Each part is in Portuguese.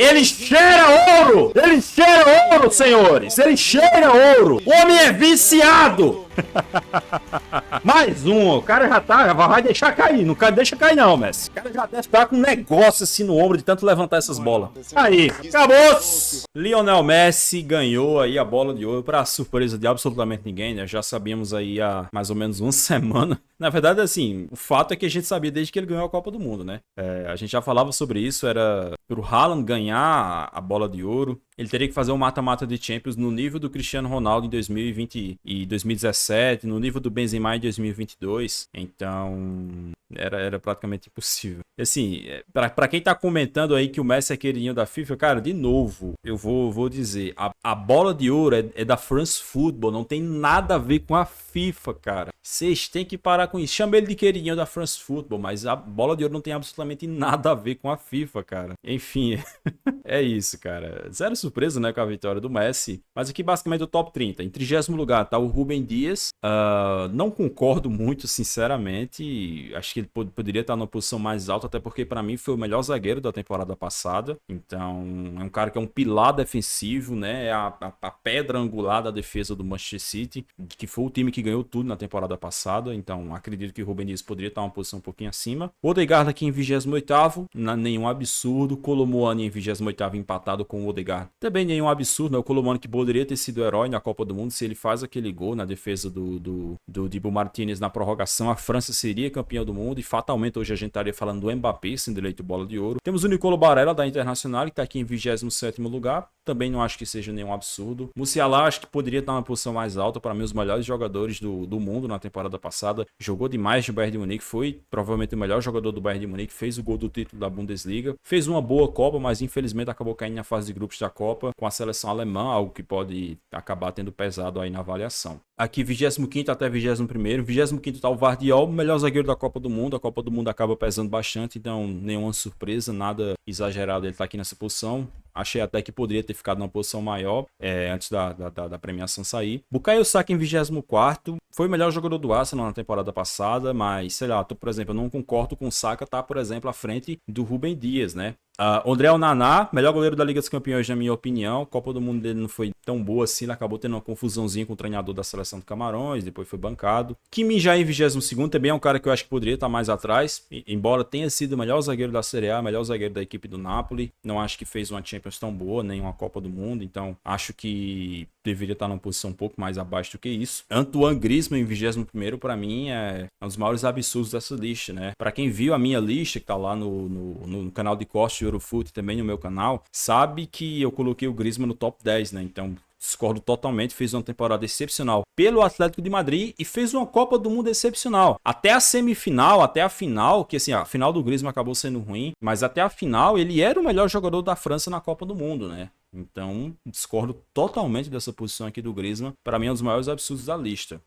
Ele cheira ouro! Ele cheira ouro, senhores! Ele cheira ouro! O homem é viciado! Mais um, o cara já tá, vai deixar cair, não deixa cair não, Messi. O cara já deve estar com um negócio assim no ombro de tanto levantar essas bolas. Aí, acabou! Lionel Messi ganhou aí a bola de ouro para surpresa de absolutamente ninguém, né? Já sabíamos aí há mais ou menos uma semana. Na verdade, assim, o fato é que a gente sabia desde que ele ganhou a Copa do Mundo, né? A gente já falava sobre isso, era pro Haaland ganhar a bola de ouro, ele teria que fazer um mata-mata de Champions no nível do Cristiano Ronaldo em 2020 e 2017, no nível do Benzema em 2022. Então, era praticamente impossível. Assim, pra quem tá comentando aí que o Messi é queridinho da FIFA, cara, de novo, eu vou dizer, a bola de ouro é da France Football, não tem nada a ver com a FIFA, cara. Vocês têm que parar com isso. Chama ele de queridinho da France Football, mas a bola de ouro não tem absolutamente nada a ver com a FIFA, cara. Enfim, é isso, cara. Zero surpresa, né, com a vitória do Messi. Mas aqui, basicamente, o top 30. Em 30º lugar tá o Rúben Dias. Não concordo muito, sinceramente. Acho que ele poderia estar numa posição mais alta, até porque, para mim, foi o melhor zagueiro da temporada passada. Então, é um cara que é um pilar defensivo, né? É a pedra angular da defesa do Manchester City, que foi o time que ganhou tudo na temporada passada. Então, acredito que o Rúben Dias poderia estar uma posição um pouquinho acima. O Odegaard aqui em 28º, nenhum absurdo. Kolo Muani em 28º, empatado com o Odegaard. Também nenhum absurdo, né? O Kolo Muani que poderia ter sido herói na Copa do Mundo se ele faz aquele gol na defesa do Dibu Martinez na prorrogação. A França seria campeã do mundo e fatalmente hoje a gente estaria falando do Mbappé sendo eleito bola de ouro. Temos o Nicolo Barella da Internacional, que está aqui em 27º lugar. Também não acho que seja nenhum absurdo. Musiala acho que poderia estar numa posição mais alta. Para mim, os melhores jogadores do mundo na temporada passada. Jogou demais no Bayern de Munique. Foi provavelmente o melhor jogador do Bayern de Munique. Fez o gol do título da Bundesliga. Fez uma boa Copa, mas infelizmente acabou caindo na fase de grupos da Copa com a seleção alemã. Algo que pode acabar tendo pesado aí na avaliação. Aqui 25º até 21º. 25º tá o Vardiol, melhor zagueiro da Copa do Mundo. A Copa do Mundo acaba pesando bastante, então nenhuma surpresa, nada exagerado ele tá aqui nessa posição. Achei até que poderia ter ficado numa posição maior antes da premiação sair. Bukayo Saka em 24º. Foi o melhor jogador do Arsenal na temporada passada, mas, sei lá, por exemplo, eu não concordo com o Saka tá, por exemplo, à frente do Rúben Dias, né? André Onana, melhor goleiro da Liga dos Campeões, na minha opinião. A Copa do Mundo dele não foi tão boa assim. Ele acabou tendo uma confusãozinha com o treinador da seleção do Camarões. Depois foi bancado. Kim Min-jae em 22º também é um cara que eu acho que poderia estar mais atrás. Embora tenha sido o melhor zagueiro da Série A, melhor zagueiro da equipe do Napoli. Não acho que fez uma Champions tão boa, nem uma Copa do Mundo. Então acho que deveria estar numa posição um pouco mais abaixo do que isso. Antoine Griezmann em 21º, para mim, é um dos maiores absurdos dessa lista, né? Para quem viu a minha lista, que tá lá no canal de corte Eurofoot, também no meu canal, sabe que eu coloquei o Griezmann no top 10, né? Então, discordo totalmente, fez uma temporada excepcional pelo Atlético de Madrid e fez uma Copa do Mundo excepcional. Até a semifinal, até a final, que assim, a final do Griezmann acabou sendo ruim, mas até a final ele era o melhor jogador da França na Copa do Mundo, né? Então, discordo totalmente dessa posição aqui do Griezmann. Para mim, é um dos maiores absurdos da lista.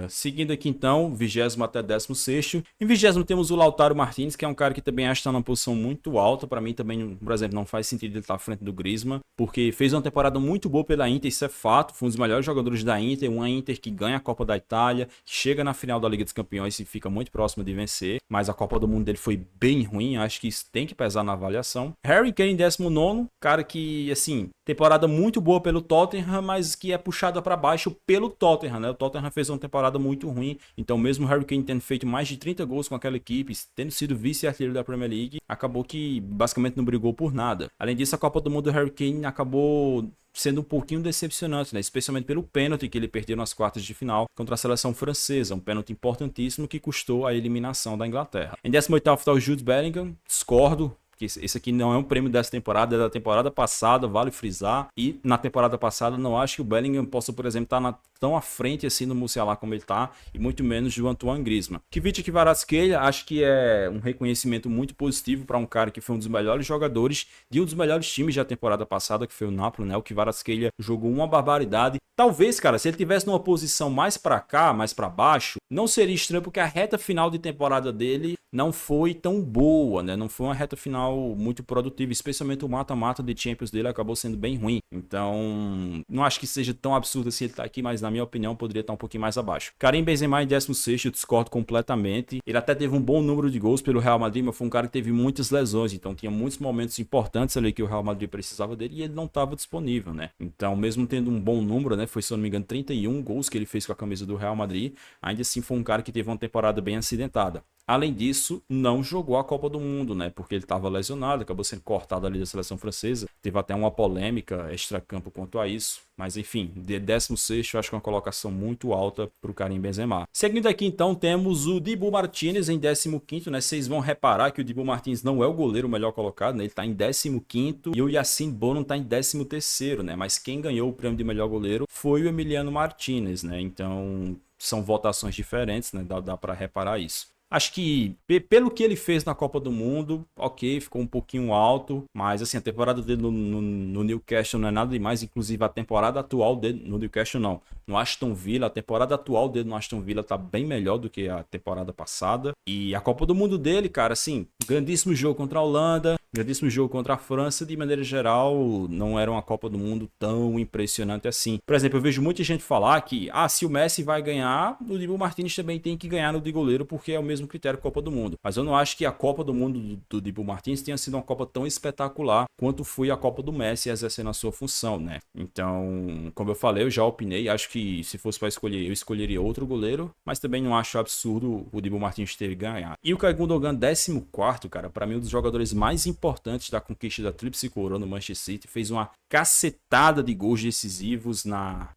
Seguindo aqui, então, 20º até 16º. Em 20º temos o Lautaro Martinez, que é um cara que também acho que está numa posição muito alta. Para mim, também, por exemplo, não faz sentido ele estar à frente do Griezmann, porque fez uma temporada muito boa pela Inter, isso é fato. Foi um dos melhores jogadores da Inter, uma Inter que ganha a Copa da Itália, que chega na final da Liga dos Campeões e fica muito próximo de vencer. Mas a Copa do Mundo dele foi bem ruim, acho que isso tem que pesar na avaliação. Harry Kane em 19º, cara que, assim, temporada muito boa pelo Tottenham, mas que é puxada para baixo pelo Tottenham, né? O Tottenham fez uma temporada muito ruim, então mesmo o Harry Kane tendo feito mais de 30 gols com aquela equipe, tendo sido vice-artilheiro da Premier League, acabou que basicamente não brigou por nada. Além disso, a Copa do Mundo do Harry Kane acabou sendo um pouquinho decepcionante, né? Especialmente pelo pênalti que ele perdeu nas quartas de final contra a seleção francesa, um pênalti importantíssimo que custou a eliminação da Inglaterra. Em 18º está o Jude Bellingham, discordo, que esse aqui não é um prêmio dessa temporada, é da temporada passada, vale frisar. E na temporada passada não acho que o Bellingham possa, por exemplo, estar tão à frente assim no Musiala como ele está, e muito menos do Antoine Griezmann. Kviat Kvaratskhelia, acho que é um reconhecimento muito positivo para um cara que foi um dos melhores jogadores de um dos melhores times da temporada passada, que foi o Napoli, né? O Kvaratskhelia jogou uma barbaridade. Talvez, cara, se ele tivesse numa posição mais para cá, mais para baixo, não seria estranho, porque a reta final de temporada dele não foi tão boa, né? Não foi uma reta final muito produtiva, especialmente o mata-mata de Champions dele acabou sendo bem ruim. Então, não acho que seja tão absurdo assim ele tá aqui, mas na minha opinião poderia estar um pouquinho mais abaixo. Karim Benzema em 16º, eu discordo completamente. Ele até teve um bom número de gols pelo Real Madrid, mas foi um cara que teve muitas lesões, então tinha muitos momentos importantes ali que o Real Madrid precisava dele e ele não estava disponível, né? Então, mesmo tendo um bom número, né? Foi, se eu não me engano, 31 gols que ele fez com a camisa do Real Madrid, ainda assim foi um cara que teve uma temporada bem acidentada. Além disso, não jogou a Copa do Mundo, né? Porque ele estava lesionado, acabou sendo cortado ali da seleção francesa. Teve até uma polêmica extracampo quanto a isso. Mas enfim, de 16º, eu acho que é uma colocação muito alta para o Karim Benzema. Seguindo aqui, então, temos o Dibu Martínez em 15º, né? Vocês vão reparar que o Dibu Martínez não é o goleiro melhor colocado, né? Ele está em 15º e o Yacine Bono está em 13º, né? Mas quem ganhou o prêmio de melhor goleiro foi o Emiliano Martínez, né? Então, são votações diferentes, né? Dá para reparar isso. Acho que, pelo que ele fez na Copa do Mundo, ok, ficou um pouquinho alto, mas assim, a temporada dele no Newcastle não é nada demais, inclusive a temporada atual dele no Newcastle não, no Aston Villa, a temporada atual dele no Aston Villa tá bem melhor do que a temporada passada, e a Copa do Mundo dele, cara, assim, grandíssimo jogo contra a Holanda, grandíssimo jogo contra a França, de maneira geral, não era uma Copa do Mundo tão impressionante assim. Por exemplo, eu vejo muita gente falar que, se o Messi vai ganhar, o Dibu Martínez também tem que ganhar no de goleiro, porque é o mesmo critério Copa do Mundo. Mas eu não acho que a Copa do Mundo do Dibu Martínez tenha sido uma Copa tão espetacular quanto foi a Copa do Messi exercendo a sua função, né? Então, como eu falei, eu já opinei, acho que se fosse para escolher, eu escolheria outro goleiro, mas também não acho absurdo o Dibu Martínez ter ganhado. E o Ilkay Gundogan, 14º, cara, para mim um dos jogadores mais importantes da conquista da Tríplice Coroa no Manchester City, fez uma cacetada de gols decisivos na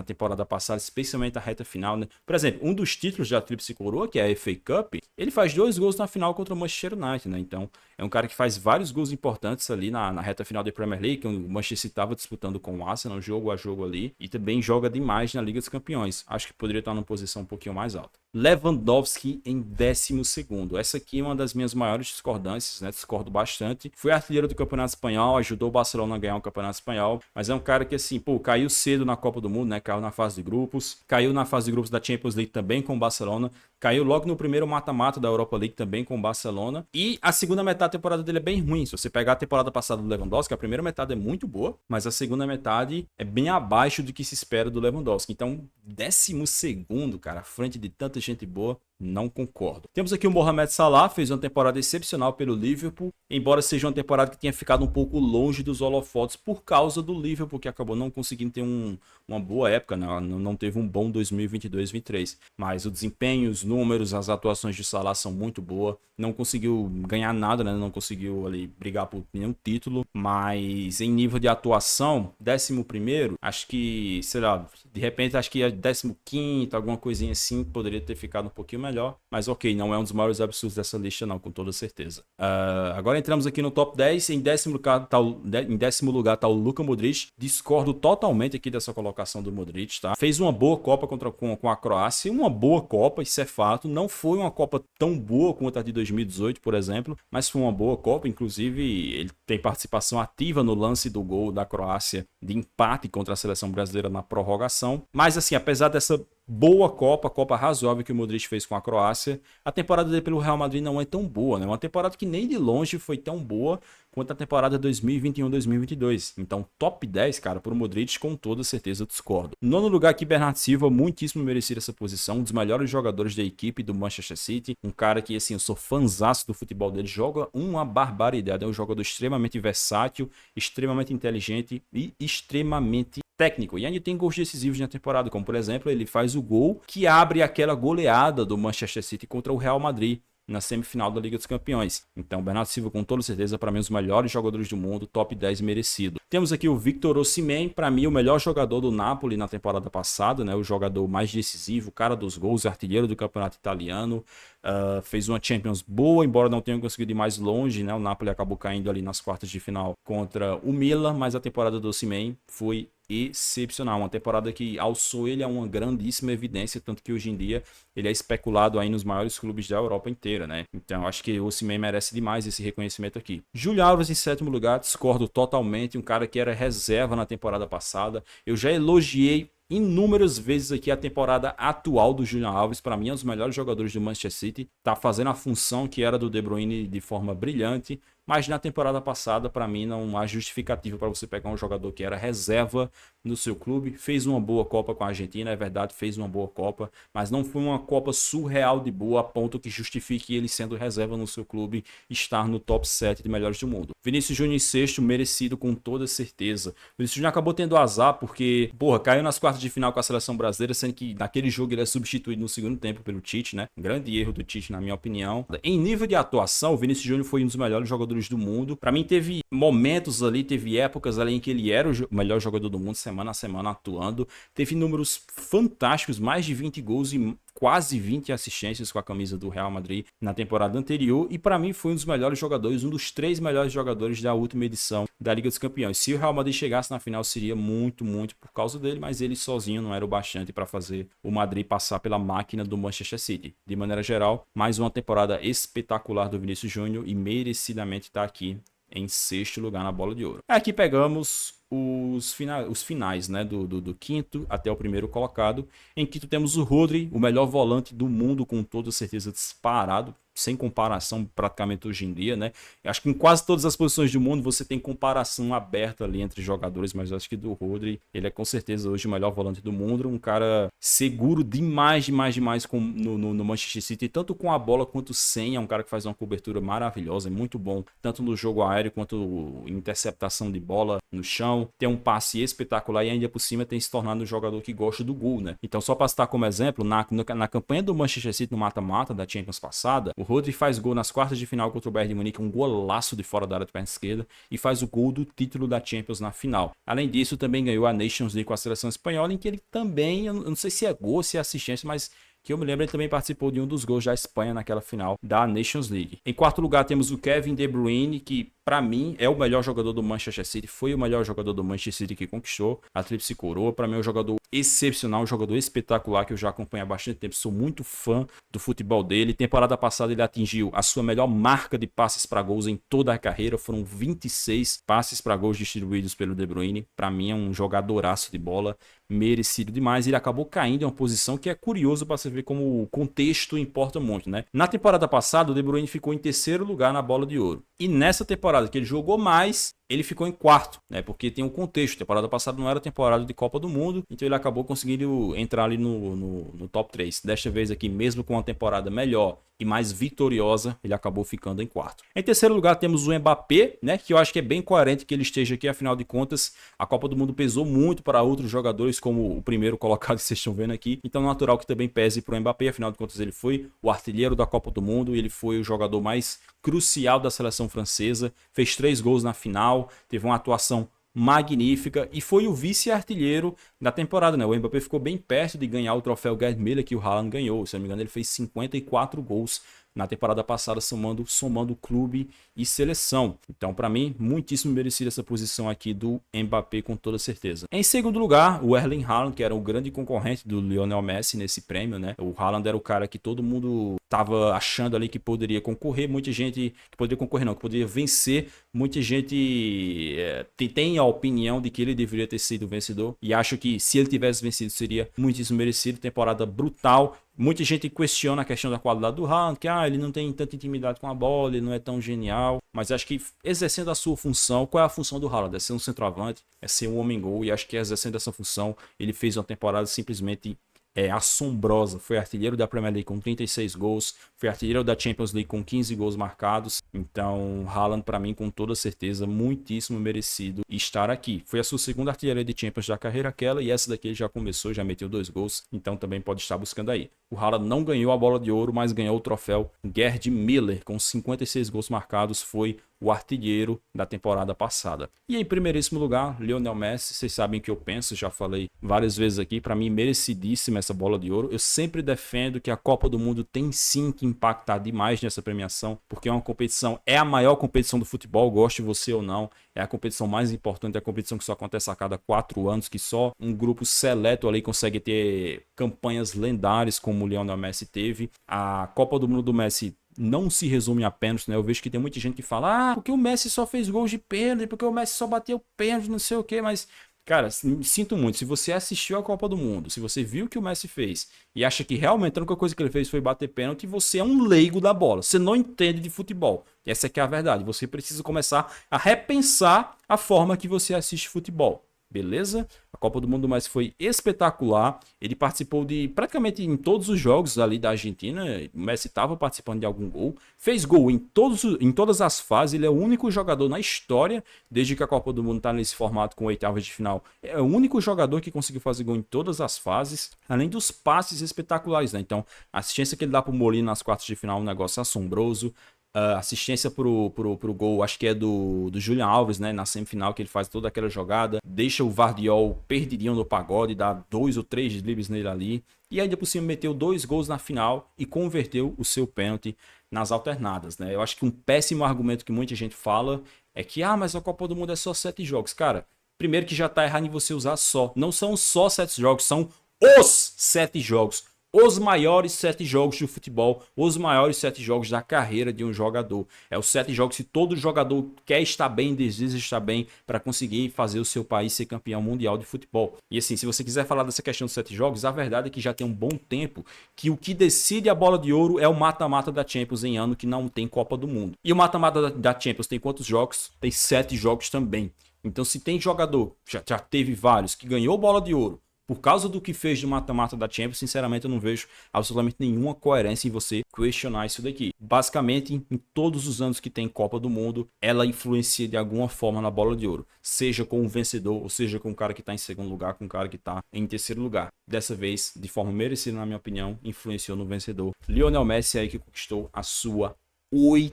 temporada passada, especialmente a reta final, né? Por exemplo, um dos títulos da Tríplice Coroa, que é a FA Cup, ele faz 2 gols na final contra o Manchester United, né? Então, é um cara que faz vários gols importantes ali na reta final da Premier League, que o Manchester estava disputando com o Arsenal, jogo a jogo ali, e também joga demais na Liga dos Campeões. Acho que poderia estar numa posição um pouquinho mais alta. Lewandowski em 12º. Essa aqui é uma das minhas maiores discordâncias, né? Discordo bastante. Foi artilheiro do Campeonato Espanhol, ajudou o Barcelona a ganhar o Campeonato Espanhol, mas é um cara que, assim, caiu cedo na Copa do Mundo, né? Caiu na fase de grupos, caiu na fase de grupos da Champions League também com o Barcelona, caiu logo no primeiro mata-mata da Europa League também com o Barcelona, e a segunda metade da temporada dele é bem ruim. Se você pegar a temporada passada do Lewandowski, a primeira metade é muito boa, mas a segunda metade é bem abaixo do que se espera do Lewandowski. Então, 12º, cara, à frente de tanta gente boa, não concordo. Temos aqui o Mohamed Salah, fez uma temporada excepcional pelo Liverpool, embora seja uma temporada que tenha ficado um pouco longe dos holofotes por causa do Liverpool, que acabou não conseguindo ter uma boa época, né? Não teve um bom 2022-23. Mas o desempenho, os números, as atuações de Salah são muito boas. Não conseguiu ganhar nada, né? Não conseguiu ali brigar por nenhum título, mas em nível de atuação, 11º, acho que, sei lá, de repente acho que 15º, alguma coisinha assim, poderia ter ficado um pouquinho melhor, mas ok, não é um dos maiores absurdos dessa lista não, com toda certeza. Agora entramos aqui no top 10, em 10º lugar tá o Luka Modric. Discordo totalmente aqui dessa colocação do Modric, tá? Fez uma boa Copa com a Croácia, uma boa Copa, isso é fato, não foi uma Copa tão boa quanto a de 2018, por exemplo, mas foi uma boa Copa, inclusive ele tem participação ativa no lance do gol da Croácia de empate contra a seleção brasileira na prorrogação, mas assim, apesar dessa boa Copa razoável que o Modric fez com a Croácia, a temporada dele pelo Real Madrid não é tão boa, né? Uma temporada que nem de longe foi tão boa quanto a temporada 2021-2022. Então, top 10, cara, por Modric, com toda certeza eu discordo. Nono lugar aqui, Bernardo Silva, muitíssimo merecido essa posição, um dos melhores jogadores da equipe do Manchester City, um cara que, assim, eu sou fãzaço do futebol dele, joga uma barbaridade, é um jogador extremamente versátil, extremamente inteligente e extremamente técnico, e ainda tem gols decisivos na temporada, como por exemplo, ele faz o gol que abre aquela goleada do Manchester City contra o Real Madrid na semifinal da Liga dos Campeões. Então, Bernardo Silva, com toda certeza, para mim, um dos melhores jogadores do mundo, top 10 merecido. Temos aqui o Victor Osimhen, para mim, o melhor jogador do Napoli na temporada passada, né? O jogador mais decisivo, cara dos gols, artilheiro do campeonato italiano. Fez uma Champions boa, embora não tenha conseguido ir mais longe, né? O Napoli acabou caindo ali nas quartas de final contra o Milan, mas a temporada do Osimhen foi excepcional, uma temporada que alçou ele a uma grandíssima evidência, tanto que hoje em dia ele é especulado aí nos maiores clubes da Europa inteira, né? Então acho que o Osimhen merece demais esse reconhecimento aqui. Júlio Alves em 7º lugar, discordo totalmente, um cara que era reserva na temporada passada, eu já elogiei inúmeras vezes aqui a temporada atual do Julian Alves. Para mim é um dos melhores jogadores do Manchester City, tá fazendo a função que era do De Bruyne de forma brilhante. Mas na temporada passada, para mim, não há justificativa para você pegar um jogador que era reserva no seu clube. Fez uma boa Copa com a Argentina, é verdade, fez uma boa Copa, mas não foi uma Copa surreal de boa a ponto que justifique ele sendo reserva no seu clube estar no top 7 de melhores do mundo. Vinícius Júnior em sexto, merecido com toda certeza. Vinícius Júnior acabou tendo azar porque, caiu nas quartas de final com a seleção brasileira, sendo que naquele jogo ele é substituído no segundo tempo pelo Tite, né? Um grande erro do Tite, na minha opinião. Em nível de atuação, o Vinícius Júnior foi um dos melhores jogadores do mundo. Para mim teve momentos ali, teve épocas ali em que ele era o melhor jogador do mundo, semana a semana atuando. Teve números fantásticos, mais de 20 gols e quase 20 assistências com a camisa do Real Madrid na temporada anterior, e para mim foi um dos melhores jogadores, um dos 3 melhores jogadores da última edição da Liga dos Campeões. Se o Real Madrid chegasse na final, seria muito por causa dele, mas ele sozinho não era o bastante para fazer o Madrid passar pela máquina do Manchester City. De maneira geral, mais uma temporada espetacular do Vinícius Júnior e merecidamente está aqui em sexto lugar na Bola de Ouro. Aqui pegamos os finais, né, do quinto até o primeiro colocado. Em quinto temos o Rodri, o melhor volante do mundo, com toda certeza disparado, sem comparação praticamente hoje em dia, né? Eu acho que em quase todas as posições do mundo você tem comparação aberta ali entre jogadores, mas eu acho que do Rodri, ele é com certeza hoje o melhor volante do mundo, um cara seguro demais no Manchester City, tanto com a bola quanto sem, é um cara que faz uma cobertura maravilhosa, é muito bom, tanto no jogo aéreo quanto em interceptação de bola no chão, tem um passe espetacular e ainda por cima tem se tornado um jogador que gosta do gol, né? Então só para citar como exemplo, na campanha do Manchester City no mata-mata da Champions passada, o Rodri faz gol nas quartas de final contra o Bayern de Munique, um golaço de fora da área de perna esquerda, e faz o gol do título da Champions na final. Além disso, também ganhou a Nations League com a seleção espanhola, em que ele também, eu não sei se é gol, se é assistência, mas que eu me lembro, ele também participou de um dos gols da Espanha naquela final da Nations League. Em quarto lugar temos o Kevin De Bruyne, que para mim é o melhor jogador do Manchester City, foi o melhor jogador do Manchester City que conquistou a tríplice coroa. Para mim é um jogador excepcional, um jogador espetacular que eu já acompanho há bastante tempo, sou muito fã do futebol dele. Temporada passada ele atingiu a sua melhor marca de passes para gols em toda a carreira, foram 26 passes para gols distribuídos pelo De Bruyne. Para mim é um jogadoraço de bola, merecido demais. Ele acabou caindo em uma posição que é curioso para você ver como o contexto importa muito, né? Na temporada passada o De Bruyne ficou em terceiro lugar na Bola de Ouro, e nessa temporada que ele jogou mais, ele ficou em quarto, né? Porque tem um contexto. A temporada passada não era temporada de Copa do Mundo, então ele acabou conseguindo entrar ali no top 3. Desta vez aqui, mesmo com uma temporada melhor e mais vitoriosa, ele acabou ficando em quarto. Em terceiro lugar temos o Mbappé, né? Que eu acho que é bem coerente que ele esteja aqui, afinal de contas, a Copa do Mundo pesou muito para outros jogadores, como o primeiro colocado que vocês estão vendo aqui. Então é natural que também pese para o Mbappé, afinal de contas ele foi o artilheiro da Copa do Mundo, ele foi o jogador mais crucial da seleção francesa, fez 3 gols na final, teve uma atuação magnífica e foi o vice-artilheiro da temporada, né? O Mbappé ficou bem perto de ganhar o troféu Gerd Müller que o Haaland ganhou. Se não me engano, ele fez 54 gols na temporada passada, somando clube e seleção. Então, para mim, muitíssimo merecida essa posição aqui do Mbappé, com toda certeza. Em segundo lugar, o Erling Haaland, que era o grande concorrente do Lionel Messi nesse prêmio, né? O Haaland era o cara que todo mundo estava achando ali que poderia concorrer, muita gente que poderia concorrer não, que poderia vencer, muita gente tem a opinião de que ele deveria ter sido vencedor, e acho que se ele tivesse vencido seria muitíssimo merecido. Temporada brutal. Muita gente questiona a questão da qualidade do Haaland, que ele não tem tanta intimidade com a bola, ele não é tão genial, mas acho que exercendo a sua função, qual é a função do Haaland? É ser um centroavante, é ser um homem-gol, e acho que exercendo essa função, ele fez uma temporada simplesmente assombrosa. Foi artilheiro da Premier League com 36 gols, foi artilheiro da Champions League com 15 gols marcados. Então, Haaland, para mim, com toda certeza, muitíssimo merecido estar aqui. Foi a sua segunda artilharia de Champions da carreira aquela, e essa daqui ele já começou, já meteu 2 gols, então também pode estar buscando aí. O Haaland não ganhou a Bola de Ouro, mas ganhou o troféu Gerd Müller, com 56 gols marcados, foi o artilheiro da temporada passada. E em primeiríssimo lugar, Lionel Messi. Vocês sabem o que eu penso, já falei várias vezes aqui, para mim merecidíssima essa Bola de Ouro. Eu sempre defendo que a Copa do Mundo tem sim que impactar demais nessa premiação, porque é uma competição, é a maior competição do futebol, goste você ou não, é a competição mais importante, é a competição que só acontece a cada 4 anos, que só um grupo seleto ali consegue ter campanhas lendárias como o Lionel Messi teve. A Copa do Mundo do Messi não se resume a pênalti, né? Eu vejo que tem muita gente que fala, porque o Messi só fez gols de pênalti, porque o Messi só bateu pênalti, não sei o que, mas Cara, sinto muito. Se você assistiu a Copa do Mundo, se você viu o que o Messi fez e acha que realmente a única coisa que ele fez foi bater pênalti, você é um leigo da bola. Você não entende de futebol. Essa é que é a verdade. Você precisa começar a repensar a forma que você assiste futebol. Beleza? A Copa do Mundo do Messi foi espetacular. Ele participou de praticamente em todos os jogos ali da Argentina. O Messi estava participando de algum gol. Fez gol em todas as fases. Ele é o único jogador na história, desde que a Copa do Mundo está nesse formato com oitavas de final. É o único jogador que conseguiu fazer gol em todas as fases. Além dos passes espetaculares, né? Então, a assistência que ele dá para o Molina nas quartas de final é um negócio assombroso. Assistência pro gol, acho que é do Julian Alves, né? Na semifinal, que ele faz toda aquela jogada, deixa o Vardiol perdidinho no pagode, dá 2 ou 3 dribles nele ali, e ainda por cima meteu 2 gols na final e converteu o seu pênalti nas alternadas, né? Eu acho que um péssimo argumento que muita gente fala é que, mas a Copa do Mundo é só 7 jogos. Cara, primeiro que já tá errado em você usar só. Não são só 7 jogos, são os 7 jogos. Os maiores 7 jogos de futebol, os maiores 7 jogos da carreira de um jogador. É os 7 jogos que todo jogador quer estar bem, deseja estar bem para conseguir fazer o seu país ser campeão mundial de futebol. E assim, se você quiser falar dessa questão dos 7 jogos, a verdade é que já tem um bom tempo que o que decide a bola de ouro é o mata-mata da Champions em ano que não tem Copa do Mundo. E o mata-mata da Champions tem quantos jogos? Tem 7 jogos também. Então se tem jogador, já teve vários, que ganhou bola de ouro, por causa do que fez de mata-mata da Champions, sinceramente eu não vejo absolutamente nenhuma coerência em você questionar isso daqui. Basicamente, em todos os anos que tem Copa do Mundo, ela influencia de alguma forma na bola de ouro. Seja com o vencedor, ou seja com o cara que está em segundo lugar, com o cara que está em terceiro lugar. Dessa vez, de forma merecida, na minha opinião, influenciou no vencedor. Lionel Messi aí que conquistou a sua 8ª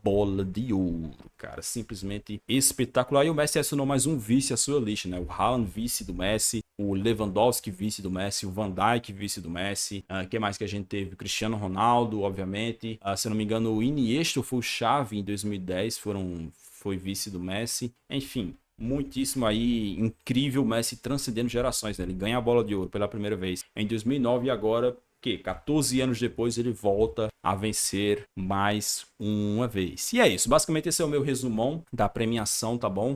bola de ouro, cara, simplesmente espetacular. E o Messi assinou mais um vice à sua lista, né? O Haaland, vice do Messi, o Lewandowski, vice do Messi, o Van Dijk, vice do Messi. Quem mais que a gente teve? O Cristiano Ronaldo, obviamente. Se eu não me engano, o Iniesta foi o Xavi em 2010, foi vice do Messi. Enfim, muitíssimo aí, incrível. O Messi transcendendo gerações, né? Ele ganha a bola de ouro pela primeira vez em 2009 e agora, 14 anos depois, ele volta a vencer mais uma vez. E é isso, basicamente esse é o meu resumão da premiação, tá bom?